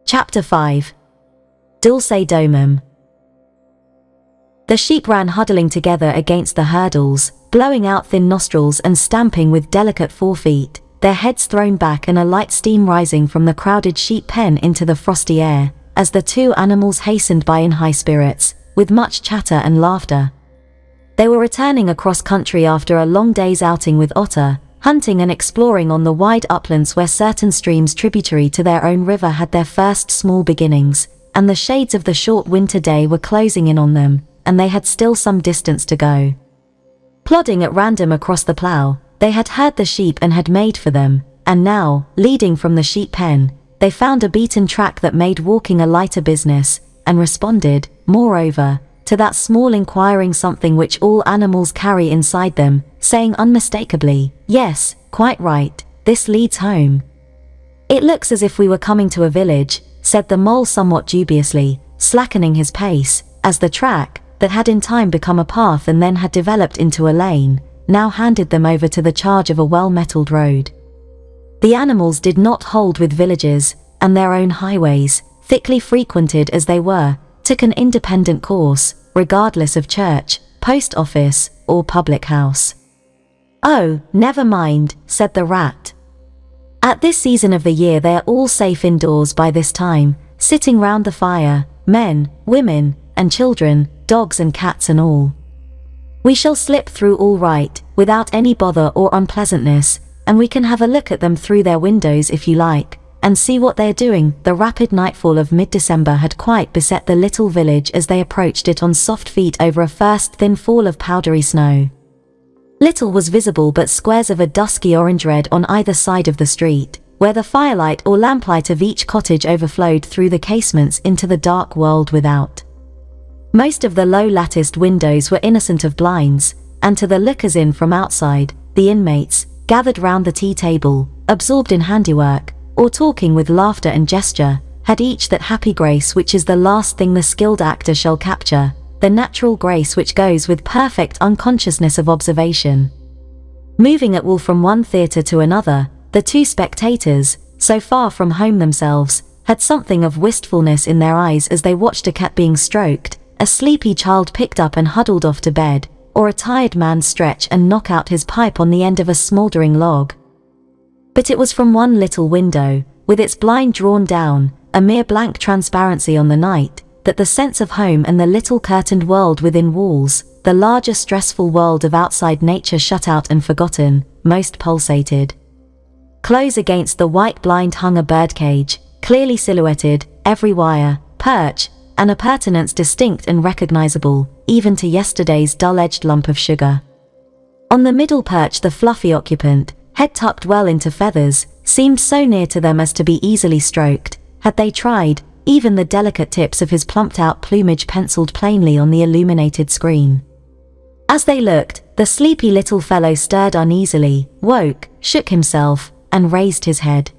Chapter 5. Dulce Domum. The sheep ran huddling together against the hurdles, blowing out thin nostrils and stamping with delicate forefeet, their heads thrown back and a light steam rising from the crowded sheep pen into the frosty air, as the two animals hastened by in high spirits, with much chatter and laughter. They were returning across country after a long day's outing with Otter, hunting and exploring on the wide uplands where certain streams tributary to their own river had their first small beginnings, and the shades of the short winter day were closing in on them, and they had still some distance to go. Plodding at random across the plough, they had heard the sheep and had made for them, and now, leading from the sheep pen, they found a beaten track that made walking a lighter business, and responded, moreover, to that small inquiring something which all animals carry inside them, saying unmistakably, "Yes, quite right, this leads home." "It looks as if we were coming to a village," said the mole somewhat dubiously, slackening his pace, as the track, that had in time become a path and then had developed into a lane, now handed them over to the charge of a well-metalled road. The animals did not hold with villages, and their own highways, thickly frequented as they were, took an independent course, regardless of church, post office, or public house. "Oh, never mind," said the rat. "At this season of the year they are all safe indoors by this time, sitting round the fire, men, women, and children, dogs and cats and all. We shall slip through all right, without any bother or unpleasantness, and we can have a look at them through their windows if you like, and see what they're doing." The rapid nightfall of mid-December had quite beset the little village as they approached it on soft feet over a first thin fall of powdery snow. Little was visible but squares of a dusky orange-red on either side of the street, where the firelight or lamplight of each cottage overflowed through the casements into the dark world without. Most of the low-latticed windows were innocent of blinds, and to the lookers-in from outside, the inmates, gathered round the tea-table, absorbed in handiwork, or talking with laughter and gesture, had each that happy grace which is the last thing the skilled actor shall capture, the natural grace which goes with perfect unconsciousness of observation. Moving at will from one theatre to another, the two spectators, so far from home themselves, had something of wistfulness in their eyes as they watched a cat being stroked, a sleepy child picked up and huddled off to bed, or a tired man stretch and knock out his pipe on the end of a smouldering log. But it was from one little window, with its blind drawn down, a mere blank transparency on the night, that the sense of home and the little curtained world within walls, the larger stressful world of outside nature shut out and forgotten, most pulsated. Close against the white blind hung a birdcage, clearly silhouetted, every wire, perch, and appurtenance distinct and recognizable, even to yesterday's dull-edged lump of sugar. On the middle perch the fluffy occupant, head tucked well into feathers, seemed so near to them as to be easily stroked, had they tried, even the delicate tips of his plumped-out plumage penciled plainly on the illuminated screen. As they looked, the sleepy little fellow stirred uneasily, woke, shook himself, and raised his head.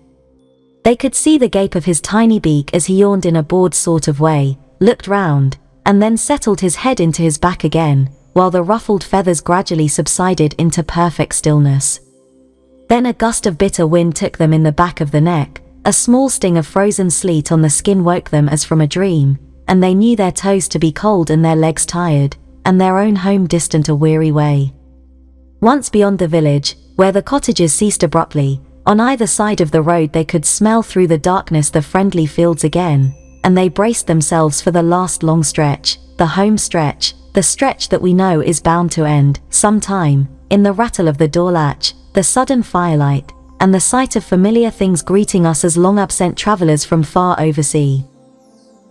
They could see the gape of his tiny beak as he yawned in a bored sort of way, looked round, and then settled his head into his back again, while the ruffled feathers gradually subsided into perfect stillness. Then a gust of bitter wind took them in the back of the neck, a small sting of frozen sleet on the skin woke them as from a dream, and they knew their toes to be cold and their legs tired, and their own home distant a weary way. Once beyond the village, where the cottages ceased abruptly, on either side of the road they could smell through the darkness the friendly fields again, and they braced themselves for the last long stretch, the home stretch, the stretch that we know is bound to end, sometime, in the rattle of the door latch, the sudden firelight, and the sight of familiar things greeting us as long-absent travellers from far oversea.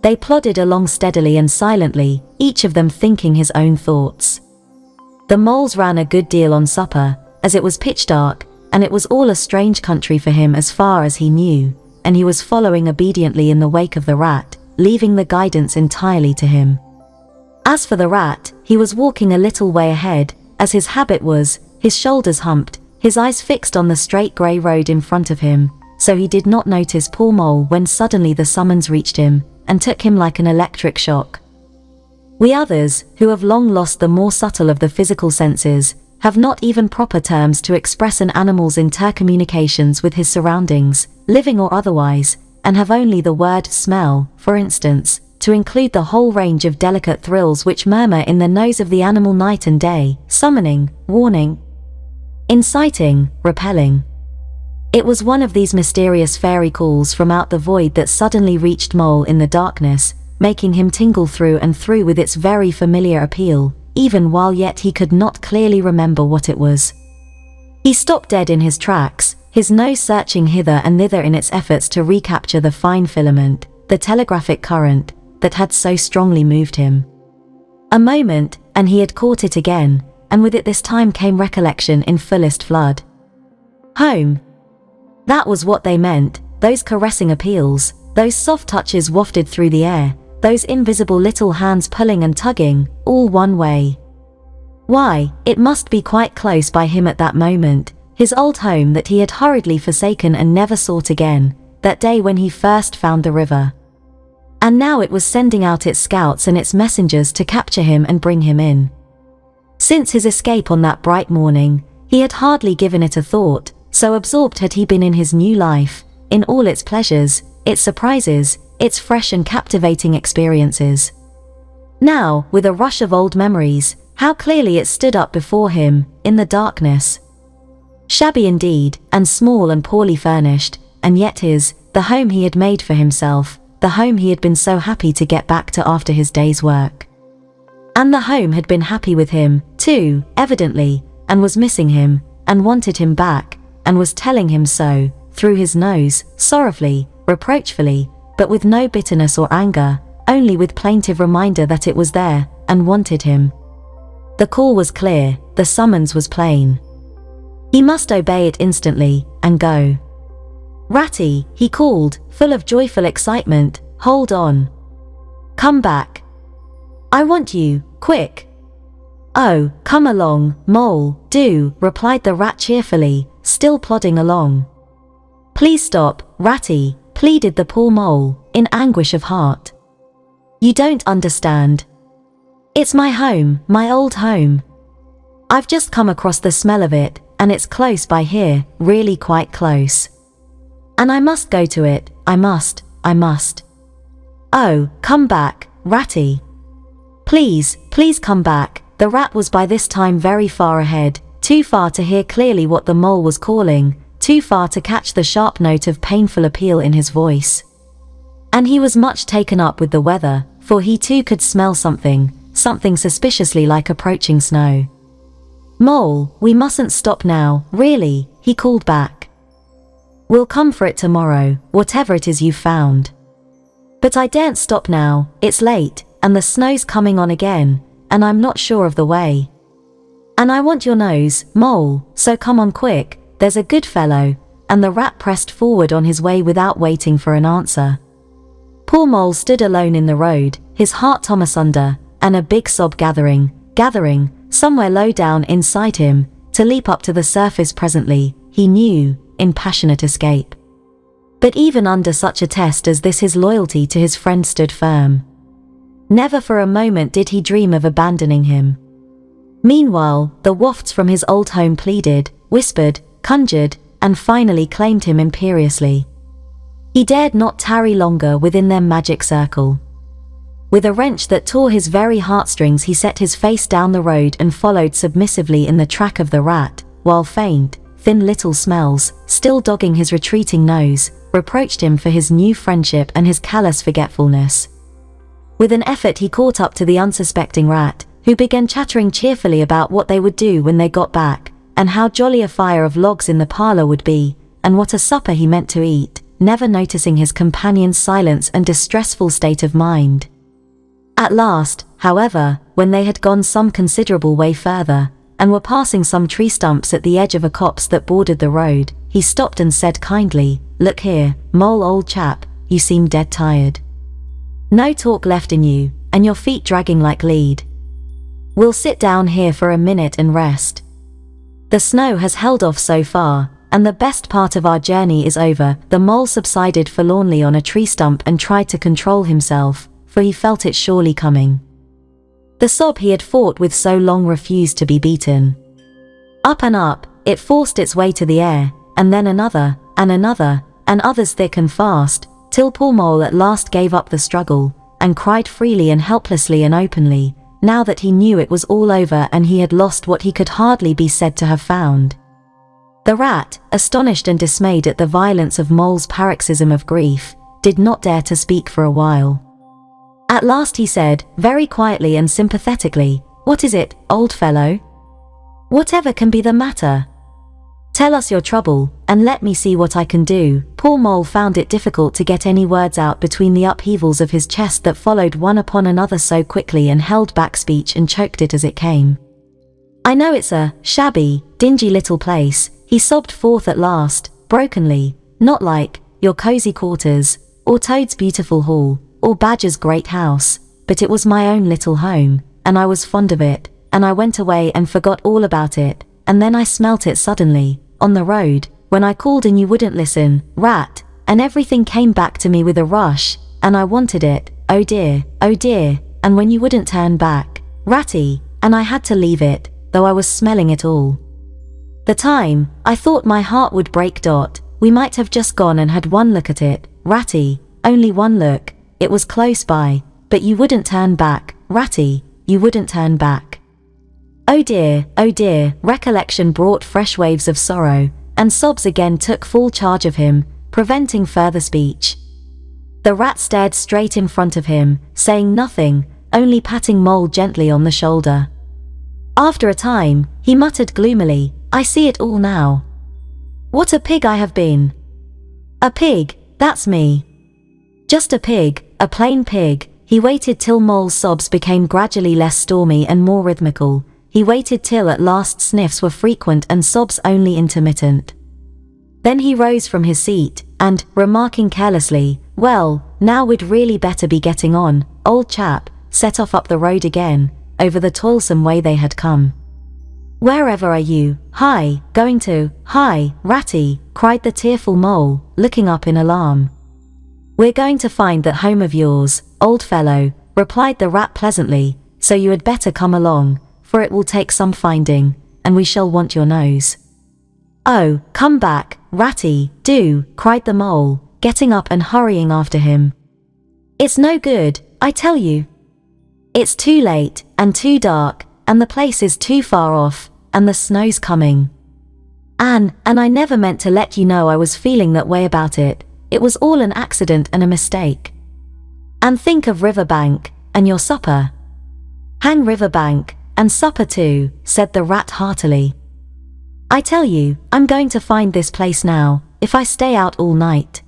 They plodded along steadily and silently, each of them thinking his own thoughts. The moles ran a good deal on supper, as it was pitch dark, and it was all a strange country for him as far as he knew, and he was following obediently in the wake of the rat, leaving the guidance entirely to him. As for the rat, he was walking a little way ahead, as his habit was, his shoulders humped, his eyes fixed on the straight grey road in front of him, so he did not notice poor Mole when suddenly the summons reached him, and took him like an electric shock. We others, who have long lost the more subtle of the physical senses, have not even proper terms to express an animal's intercommunications with his surroundings, living or otherwise, and have only the word smell, for instance, to include the whole range of delicate thrills which murmur in the nose of the animal night and day, summoning, warning, inciting, repelling. It was one of these mysterious fairy calls from out the void that suddenly reached Mole in the darkness, making him tingle through and through with its very familiar appeal, even while yet he could not clearly remember what it was. He stopped dead in his tracks, his nose searching hither and thither in its efforts to recapture the fine filament, the telegraphic current, that had so strongly moved him. A moment, and he had caught it again, and with it this time came recollection in fullest flood. Home. That was what they meant, those caressing appeals, those soft touches wafted through the air, those invisible little hands pulling and tugging, all one way. Why, it must be quite close by him at that moment, his old home that he had hurriedly forsaken and never sought again, that day when he first found the river. And now it was sending out its scouts and its messengers to capture him and bring him in. Since his escape on that bright morning, he had hardly given it a thought, so absorbed had he been in his new life, in all its pleasures, its surprises, its fresh and captivating experiences. Now, with a rush of old memories, how clearly it stood up before him, in the darkness. Shabby indeed, and small and poorly furnished, and yet the home he had made for himself, the home he had been so happy to get back to after his day's work. And the home had been happy with him, too, evidently, and was missing him, and wanted him back, and was telling him so, through his nose, sorrowfully, reproachfully, but with no bitterness or anger, only with plaintive reminder that it was there, and wanted him. The call was clear, the summons was plain. He must obey it instantly, and go. Ratty, he called, full of joyful excitement, hold on. Come back. I want you, quick. Oh, come along, Mole, do, replied the rat cheerfully, still plodding along. Please stop, Ratty, pleaded the poor Mole, in anguish of heart. You don't understand. It's my home, my old home. I've just come across the smell of it, and it's close by here, really quite close. And I must go to it, I must. Oh, come back, Ratty. Please, please come back. The rat was by this time very far ahead, too far to hear clearly what the Mole was calling, too far to catch the sharp note of painful appeal in his voice. And he was much taken up with the weather, for he too could smell something suspiciously like approaching snow. Mole, we mustn't stop now, really, he called back. We'll come for it tomorrow, whatever it is you've found. But I daren't stop now, it's late, and the snow's coming on again, and I'm not sure of the way. And I want your nose, Mole, so come on quick, there's a good fellow, and the rat pressed forward on his way without waiting for an answer. Poor Mole stood alone in the road, his heart torn asunder, and a big sob gathering, somewhere low down inside him, to leap up to the surface presently, he knew, in passionate escape. But even under such a test as this his loyalty to his friend stood firm. Never for a moment did he dream of abandoning him. Meanwhile, the wafts from his old home pleaded, whispered, conjured, and finally claimed him imperiously. He dared not tarry longer within their magic circle. With a wrench that tore his very heartstrings, he set his face down the road and followed submissively in the track of the rat, while faint, thin little smells, still dogging his retreating nose, reproached him for his new friendship and his callous forgetfulness. With an effort he caught up to the unsuspecting rat, who began chattering cheerfully about what they would do when they got back, and how jolly a fire of logs in the parlor would be, and what a supper he meant to eat, never noticing his companion's silence and distressful state of mind. At last, however, when they had gone some considerable way further, and were passing some tree stumps at the edge of a copse that bordered the road, he stopped and said kindly, "Look here, Mole old chap, you seem dead tired. No talk left in you, and your feet dragging like lead. We'll sit down here for a minute and rest. The snow has held off so far, and the best part of our journey is over." The Mole subsided forlornly on a tree stump and tried to control himself, for he felt it surely coming. The sob he had fought with so long refused to be beaten. Up and up, it forced its way to the air, and then another, and others thick and fast, till poor Mole at last gave up the struggle, and cried freely and helplessly and openly, now that he knew it was all over and he had lost what he could hardly be said to have found. The rat, astonished and dismayed at the violence of Mole's paroxysm of grief, did not dare to speak for a while. At last he said, very quietly and sympathetically, "What is it, old fellow? Whatever can be the matter? Tell us your trouble, and let me see what I can do." Poor Mole found it difficult to get any words out between the upheavals of his chest that followed one upon another so quickly, and held back speech and choked it as it came. "I know it's a shabby, dingy little place," he sobbed forth at last, brokenly, "not like your cozy quarters, or Toad's beautiful hall, or Badger's great house, but it was my own little home, and I was fond of it, and I went away and forgot all about it, and then I smelt it suddenly, on the road, when I called and you wouldn't listen, rat, and everything came back to me with a rush, and I wanted it, oh dear, and when you wouldn't turn back, ratty, and I had to leave it, though I was smelling it all. The time, I thought my heart would break. We might have just gone and had one look at it, ratty, only one look, it was close by, but you wouldn't turn back, ratty, you wouldn't turn back. Oh dear, recollection brought fresh waves of sorrow, and sobs again took full charge of him, preventing further speech. The rat stared straight in front of him, saying nothing, only patting Mole gently on the shoulder. After a time, he muttered gloomily, "I see it all now. What a pig I have been. A pig, that's me. Just a pig, a plain pig." He waited till Mole's sobs became gradually less stormy and more rhythmical. He waited till at last sniffs were frequent and sobs only intermittent. Then he rose from his seat, and, remarking carelessly, "Well, now we'd really better be getting on, old chap," set off up the road again, over the toilsome way they had come. "Wherever are you, hi, going to, hi, ratty?" cried the tearful Mole, looking up in alarm. "We're going to find that home of yours, old fellow," replied the rat pleasantly, "so you had better come along, for it will take some finding, and we shall want your nose." "Oh, come back, ratty, do," cried the Mole, getting up and hurrying after him. "It's no good, I tell you. It's too late, and too dark, and the place is too far off, and the snow's coming. And I never meant to let you know I was feeling that way about it. It was all an accident and a mistake. And think of Riverbank, and your supper." "Hang Riverbank, and supper too," said the rat heartily. "I tell you, I'm going to find this place now, if I stay out all night.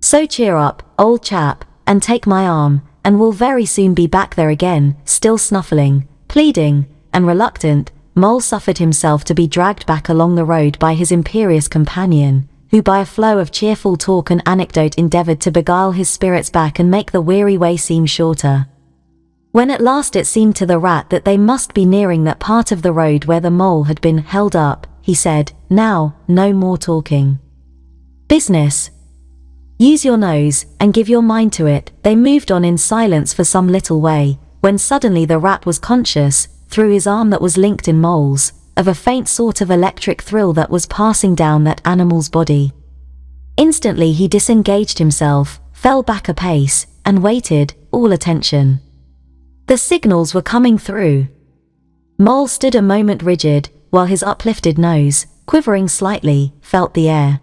So cheer up, old chap, and take my arm, and we'll very soon be back there again." Still snuffling, pleading, and reluctant, Mole suffered himself to be dragged back along the road by his imperious companion, who by a flow of cheerful talk and anecdote endeavored to beguile his spirits back and make the weary way seem shorter. When at last it seemed to the rat that they must be nearing that part of the road where the Mole had been held up, he said, "Now, no more talking. Business. Use your nose, and give your mind to it." They moved on in silence for some little way, when suddenly the rat was conscious, through his arm that was linked in Mole's, of a faint sort of electric thrill that was passing down that animal's body. Instantly he disengaged himself, fell back a pace, and waited, all attention. The signals were coming through. Mole stood a moment rigid, while his uplifted nose, quivering slightly, felt the air.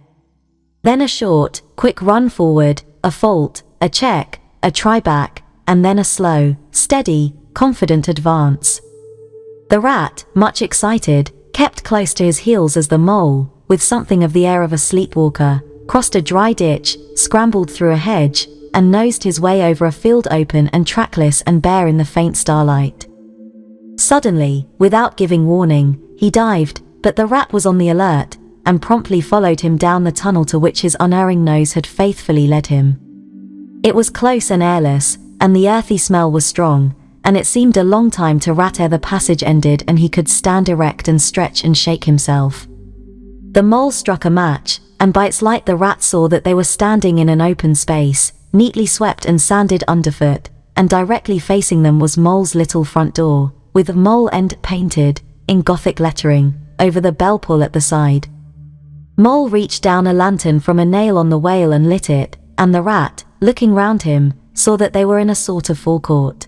Then a short, quick run forward, a fault, a check, a try back, and then a slow, steady, confident advance. The rat, much excited, kept close to his heels as the Mole, with something of the air of a sleepwalker, crossed a dry ditch, scrambled through a hedge, and nosed his way over a field open and trackless and bare in the faint starlight. Suddenly, without giving warning, he dived, but the rat was on the alert, and promptly followed him down the tunnel to which his unerring nose had faithfully led him. It was close and airless, and the earthy smell was strong, and it seemed a long time to rat ere the passage ended and he could stand erect and stretch and shake himself. The Mole struck a match, and by its light the rat saw that they were standing in an open space, neatly swept and sanded underfoot, and directly facing them was Mole's little front door, with the Mole end painted, in Gothic lettering, over the bell pull at the side. Mole reached down a lantern from a nail on the wall and lit it, and the rat, looking round him, saw that they were in a sort of forecourt.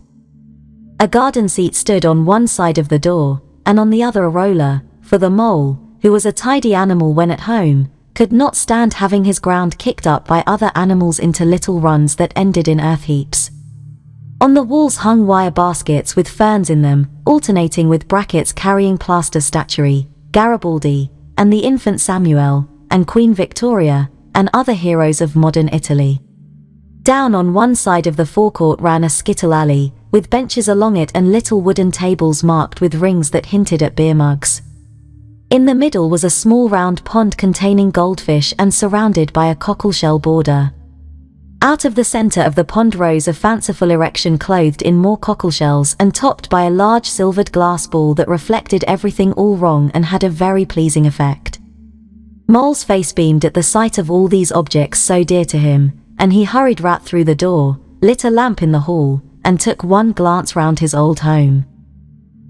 A garden seat stood on one side of the door, and on the other a roller, for the mole, who was a tidy animal when at home, could not stand having his ground kicked up by other animals into little runs that ended in earth heaps. On the walls hung wire baskets with ferns in them, alternating with brackets carrying plaster statuary, Garibaldi, and the infant Samuel, and Queen Victoria, and other heroes of modern Italy. Down on one side of the forecourt ran a skittle alley, with benches along it and little wooden tables marked with rings that hinted at beer mugs. In the middle was a small round pond containing goldfish and surrounded by a cockleshell border. Out of the center of the pond rose a fanciful erection clothed in more cockleshells and topped by a large silvered glass ball that reflected everything all wrong and had a very pleasing effect. Mole's face beamed at the sight of all these objects so dear to him, and he hurried Rat through the door, lit a lamp in the hall, and took one glance round his old home.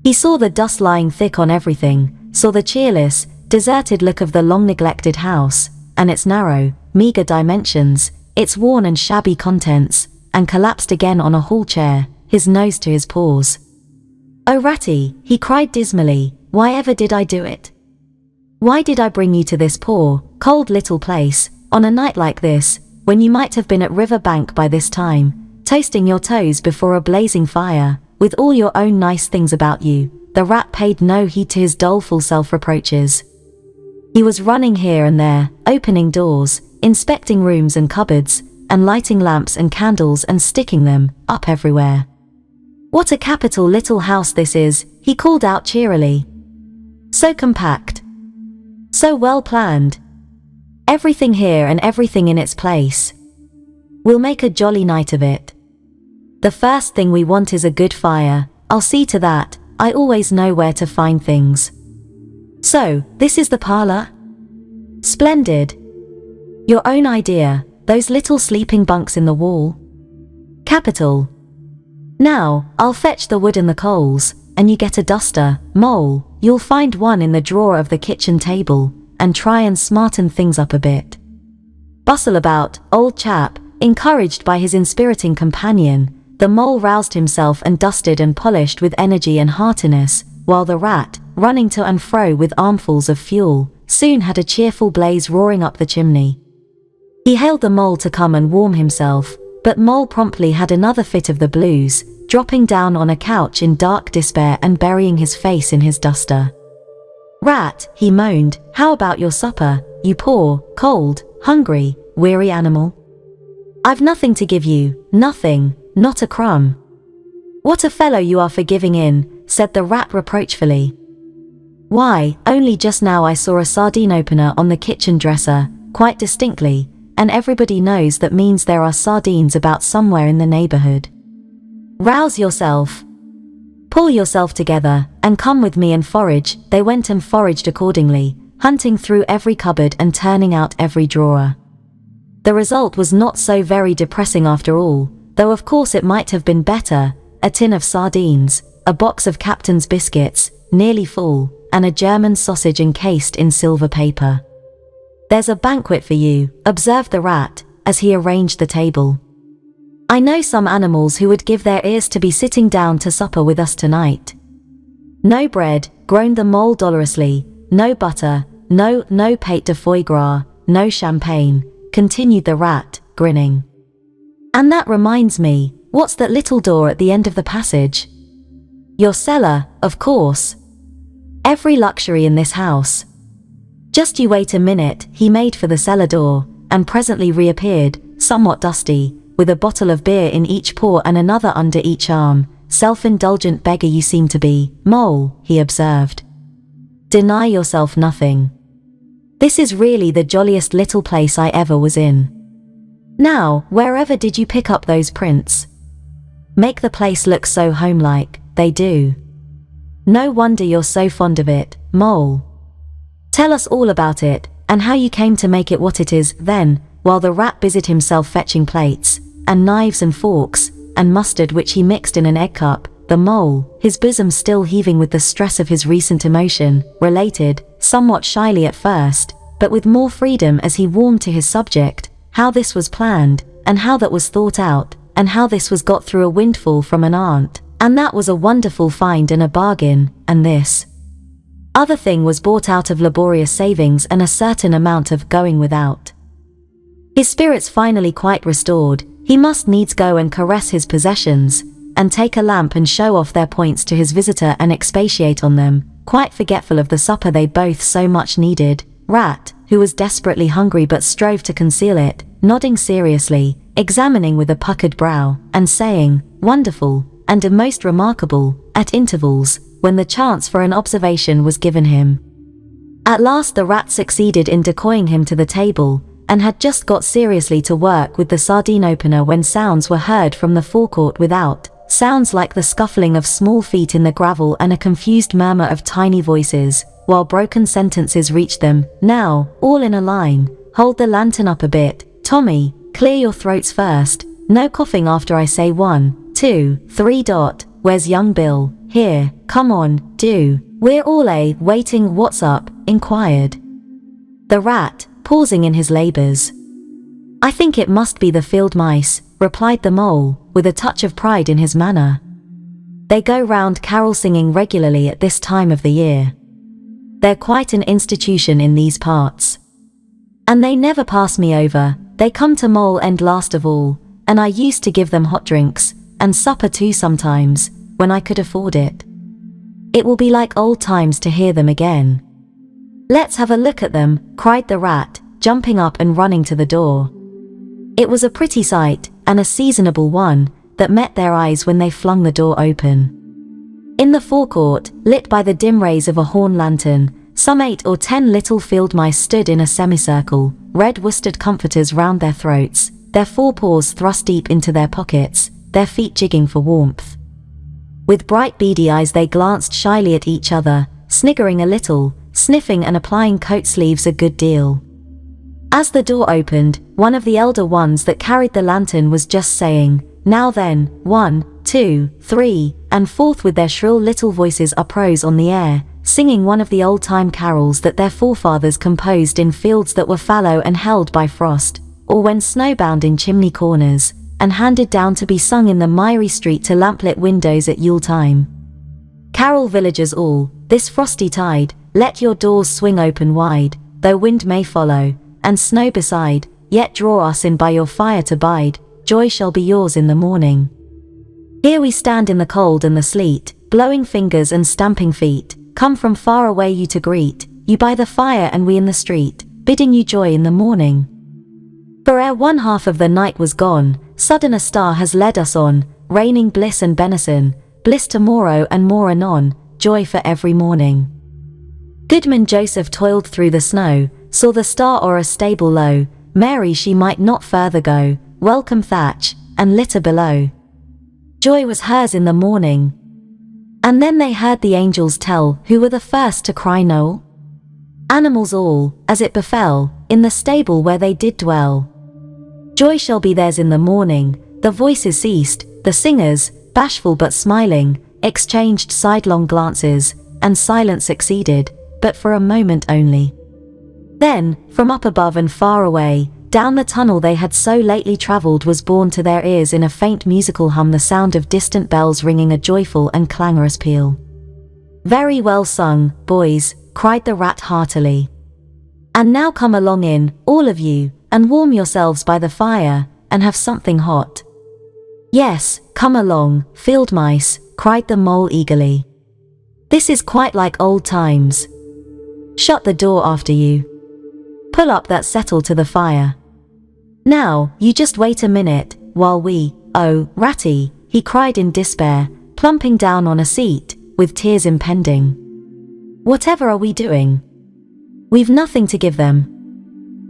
He saw the dust lying thick on everything, saw the cheerless, deserted look of the long-neglected house, and its narrow, meager dimensions, its worn and shabby contents, and collapsed again on a hall chair, his nose to his paws. "Oh, Ratty," he cried dismally, "why ever did I do it? Why did I bring you to this poor, cold little place, on a night like this, when you might have been at River Bank by this time, toasting your toes before a blazing fire, with all your own nice things about you?" The rat paid no heed to his doleful self-reproaches. He was running here and there, opening doors, inspecting rooms and cupboards, and lighting lamps and candles and sticking them up everywhere. "What a capital little house this is," he called out cheerily. "So compact. So well planned. Everything here and everything in its place. We'll make a jolly night of it. The first thing we want is a good fire. I'll see to that. I always know where to find things. So, this is the parlor? Splendid. Your own idea, those little sleeping bunks in the wall? Capital. Now, I'll fetch the wood and the coals, and you get a duster, Mole. You'll find one in the drawer of the kitchen table, and try and smarten things up a bit. Bustle about, old chap." Encouraged by his inspiriting companion, the mole roused himself and dusted and polished with energy and heartiness, while the rat, running to and fro with armfuls of fuel, soon had a cheerful blaze roaring up the chimney. He hailed the mole to come and warm himself, but Mole promptly had another fit of the blues, dropping down on a couch in dark despair and burying his face in his duster. "Rat," he moaned, "how about your supper, you poor, cold, hungry, weary animal? I've nothing to give you, nothing, not a crumb." "What a fellow you are for giving in," said the rat reproachfully. "Why, only just now I saw a sardine opener on the kitchen dresser, quite distinctly, and everybody knows that means there are sardines about somewhere in the neighborhood. Rouse yourself. Pull yourself together, and come with me and forage." They went and foraged accordingly, hunting through every cupboard and turning out every drawer. The result was not so very depressing after all, though of course it might have been better: a tin of sardines, a box of Captain's biscuits, nearly full, and a German sausage encased in silver paper. "There's a banquet for you," observed the rat, as he arranged the table. "I know some animals who would give their ears to be sitting down to supper with us tonight." "No bread," groaned the mole dolorously, "no butter, no pate de foie gras, no champagne," continued the rat, grinning. "And that reminds me, what's that little door at the end of the passage?" "Your cellar, of course. Every luxury in this house." "Just you wait a minute." He made for the cellar door, and presently reappeared, somewhat dusty, with a bottle of beer in each paw and another under each arm. "Self-indulgent beggar you seem to be, Mole," he observed. "Deny yourself nothing. This is really the jolliest little place I ever was in. Now, wherever did you pick up those prints? Make the place look so homelike, they do. No wonder you're so fond of it, Mole. Tell us all about it, and how you came to make it what it is." Then, while the rat busied himself fetching plates, and knives and forks, and mustard which he mixed in an egg cup, the mole, his bosom still heaving with the stress of his recent emotion, related, somewhat shyly at first, but with more freedom as he warmed to his subject, how this was planned, and how that was thought out, and how this was got through a windfall from an aunt, and that was a wonderful find and a bargain, and this other thing was bought out of laborious savings and a certain amount of going without. His spirits finally quite restored, he must needs go and caress his possessions, and take a lamp and show off their points to his visitor and expatiate on them, quite forgetful of the supper they both so much needed. Rat, who was desperately hungry but strove to conceal it, nodding seriously, examining with a puckered brow, and saying, "Wonderful," and "a most remarkable," at intervals, when the chance for an observation was given him. At last the rat succeeded in decoying him to the table, and had just got seriously to work with the sardine opener when sounds were heard from the forecourt without, sounds like the scuffling of small feet in the gravel and a confused murmur of tiny voices, while broken sentences reached them. "Now, all in a line, hold the lantern up a bit, Tommy, clear your throats first, no coughing after I say 1, 2, 3. Where's young Bill? Here, come on, do. We're all waiting. What's up?" inquired the rat, pausing in his labors. "I think it must be the field mice," replied the mole, with a touch of pride in his manner. "They go round carol singing regularly at this time of the year. They're quite an institution in these parts. And they never pass me over, they come to Mole End last of all, and I used to give them hot drinks, and supper too sometimes, when I could afford it. It will be like old times to hear them again." "Let's have a look at them," cried the rat, jumping up and running to the door. It was a pretty sight, and a seasonable one, that met their eyes when they flung the door open. In the forecourt, lit by the dim rays of a horn lantern, some 8 or 10 little field mice stood in a semicircle, red worsted comforters round their throats, their forepaws thrust deep into their pockets, their feet jigging for warmth. With bright beady eyes they glanced shyly at each other, sniggering a little, sniffing and applying coat sleeves a good deal. As the door opened, one of the elder ones that carried the lantern was just saying, "Now then, 1, 2, 3, and forth with their shrill little voices uprose on the air, singing one of the old-time carols that their forefathers composed in fields that were fallow and held by frost, or when snowbound in chimney corners, and handed down to be sung in the miry street to lamplit windows at Yule-time. Carol villagers all, this frosty tide, let your doors swing open wide, though wind may follow, and snow beside, yet draw us in by your fire to bide, joy shall be yours in the morning. Here we stand in the cold and the sleet, blowing fingers and stamping feet, come from far away you to greet, you by the fire and we in the street, bidding you joy in the morning. For ere one half of the night was gone, sudden a star has led us on, raining bliss and benison, bliss to-morrow and more anon, joy for every morning. Goodman Joseph toiled through the snow, saw the star o'er a stable low, Mary she might not further go, welcome thatch, and litter below. Joy was hers in the morning. And then they heard the angels tell, who were the first to cry Noel? Animals all, as it befell, in the stable where they did dwell. Joy shall be theirs in the morning, the voices ceased, the singers, bashful but smiling, exchanged sidelong glances, and silence succeeded, but for a moment only. Then, from up above and far away, down the tunnel they had so lately travelled was borne to their ears in a faint musical hum the sound of distant bells ringing a joyful and clangorous peal. "Very well sung, boys," cried the rat heartily. "And now come along in, all of you, and warm yourselves by the fire, and have something hot." "Yes, come along, field mice," cried the mole eagerly. "This is quite like old times. Shut the door after you. Pull up that settle to the fire. Now, you just wait a minute, while oh, Ratty," he cried in despair, plumping down on a seat, with tears impending. "Whatever are we doing? We've nothing to give them."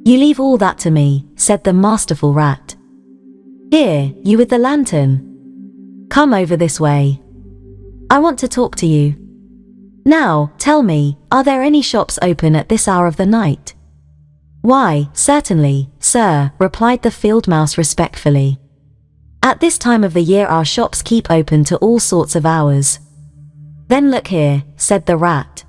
"You leave all that to me," said the masterful rat. "Here, you with the lantern. Come over this way. I want to talk to you. Now, tell me, are there any shops open at this hour of the night?" "Why, certainly, sir," replied the field mouse respectfully. "At this time of the year our shops keep open to all sorts of hours." "Then look here," said the rat.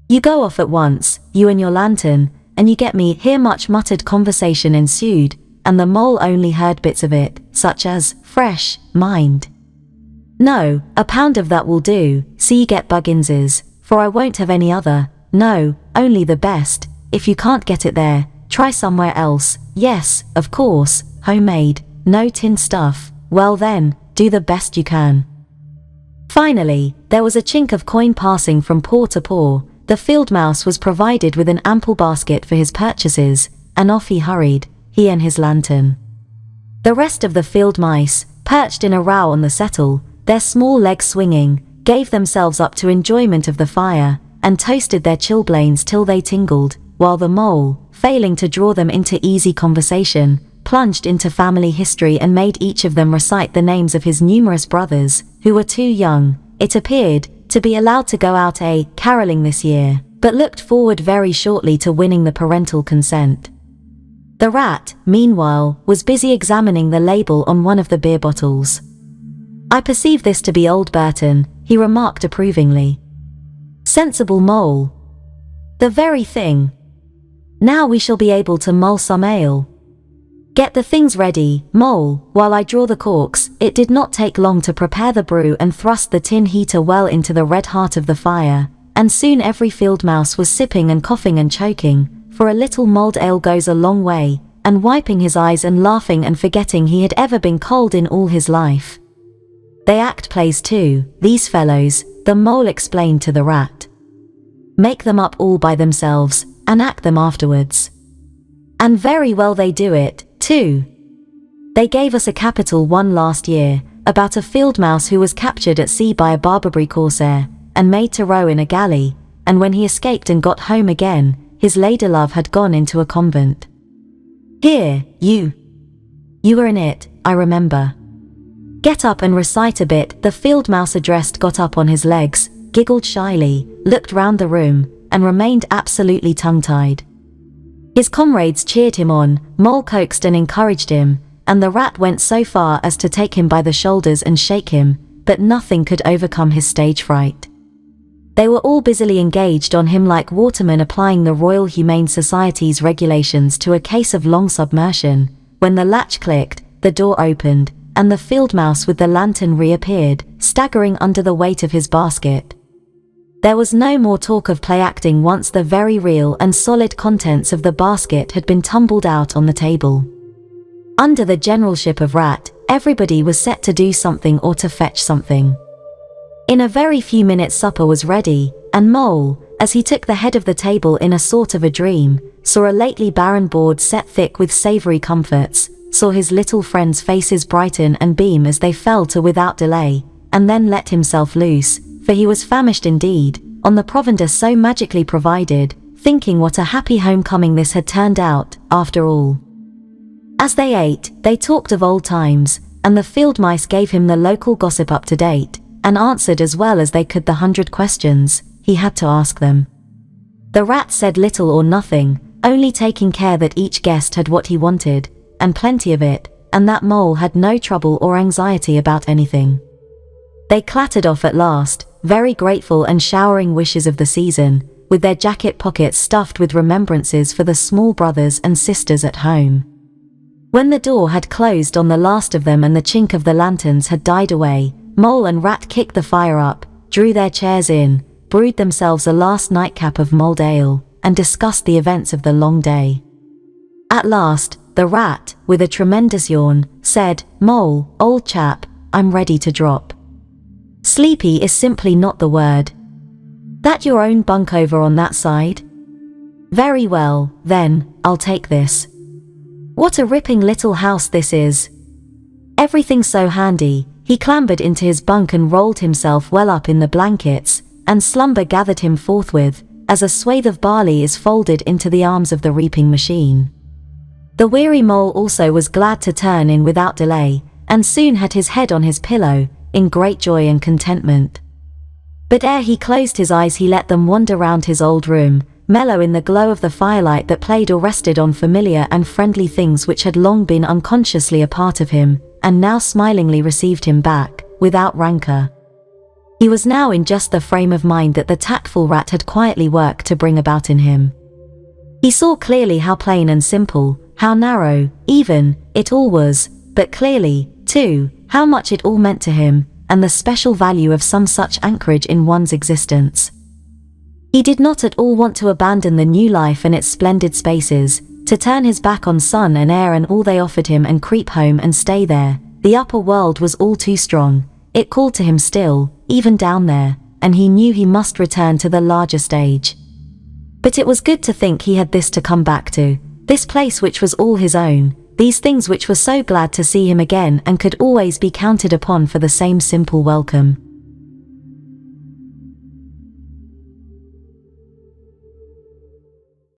"You go off at once, you and your lantern, and you get me here." Much muttered conversation ensued, and the mole only heard bits of it, such as, fresh, mind. No, a pound of that will do, see you get Buggins's, for I won't have any other. No, only the best. If you can't get it there, try somewhere else. Yes, of course, homemade, no tin stuff. Well then, do the best you can. Finally, there was a chink of coin passing from paw to paw. The field mouse was provided with an ample basket for his purchases, and off he hurried, he and his lantern. The rest of the field mice, perched in a row on the settle, their small legs swinging, gave themselves up to enjoyment of the fire, and toasted their chilblains till they tingled, while the mole, failing to draw them into easy conversation, plunged into family history and made each of them recite the names of his numerous brothers, who were too young, it appeared, to be allowed to go out caroling this year, but looked forward very shortly to winning the parental consent. The rat, meanwhile, was busy examining the label on one of the beer bottles. I perceive this to be old Burton, he remarked approvingly. Sensible mole. The very thing. Now we shall be able to mull some ale. Get the things ready, mole, while I draw the corks. It did not take long to prepare the brew and thrust the tin heater well into the red heart of the fire, and soon every field mouse was sipping and coughing and choking, for a little mulled ale goes a long way, and wiping his eyes and laughing and forgetting he had ever been cold in all his life. They act plays too, these fellows, the mole explained to the rat. Make them up all by themselves, and act them afterwards. And very well they do it, too. They gave us a capital one last year, about a field mouse who was captured at sea by a Barbary corsair, and made to row in a galley, and when he escaped and got home again, his ladylove had gone into a convent. Here, you were in it, I remember. Get up and recite a bit. The field mouse addressed got up on his legs, giggled shyly, looked round the room, and remained absolutely tongue-tied. His comrades cheered him on, Mole coaxed and encouraged him, and the rat went so far as to take him by the shoulders and shake him, but nothing could overcome his stage fright. They were all busily engaged on him like watermen applying the Royal Humane Society's regulations to a case of long submersion, when the latch clicked, the door opened, and the field mouse with the lantern reappeared, staggering under the weight of his basket. There was no more talk of play acting once the very real and solid contents of the basket had been tumbled out on the table. Under the generalship of Rat, everybody was set to do something or to fetch something. In a very few minutes supper was ready, and Mole, as he took the head of the table in a sort of a dream, saw a lately barren board set thick with savoury comforts, saw his little friends' faces brighten and beam as they fell to without delay, and then let himself loose, for he was famished indeed, on the provender so magically provided, thinking what a happy homecoming this had turned out, after all. As they ate, they talked of old times, and the field mice gave him the local gossip up to date, and answered as well as they could the 100 questions he had to ask them. The rat said little or nothing, only taking care that each guest had what he wanted, and plenty of it, and that Mole had no trouble or anxiety about anything. They clattered off at last, very grateful and showering wishes of the season, with their jacket pockets stuffed with remembrances for the small brothers and sisters at home. When the door had closed on the last of them and the chink of the lanterns had died away, Mole and Rat kicked the fire up, drew their chairs in, brewed themselves a last nightcap of mulled ale, and discussed the events of the long day. At last, the Rat, with a tremendous yawn, said, "Mole, old chap, I'm ready to drop. Sleepy is simply not the word. That your own bunk over on that side? Very well, then, I'll take this. What a ripping little house this is. Everything so handy." He clambered into his bunk and rolled himself well up in the blankets, and slumber gathered him forthwith, as a swathe of barley is folded into the arms of the reaping machine. The weary Mole also was glad to turn in without delay, and soon had his head on his pillow, in great joy and contentment. But ere he closed his eyes he let them wander round his old room, mellow in the glow of the firelight that played or rested on familiar and friendly things which had long been unconsciously a part of him, and now smilingly received him back, without rancour. He was now in just the frame of mind that the tactful Rat had quietly worked to bring about in him. He saw clearly how plain and simple, how narrow, even, it all was, but clearly, too, how much it all meant to him, and the special value of some such anchorage in one's existence. He did not at all want to abandon the new life and its splendid spaces, to turn his back on sun and air and all they offered him and creep home and stay there. The upper world was all too strong. It called to him still, even down there, and he knew he must return to the larger stage. But it was good to think he had this to come back to, this place which was all his own, these things which were so glad to see him again and could always be counted upon for the same simple welcome.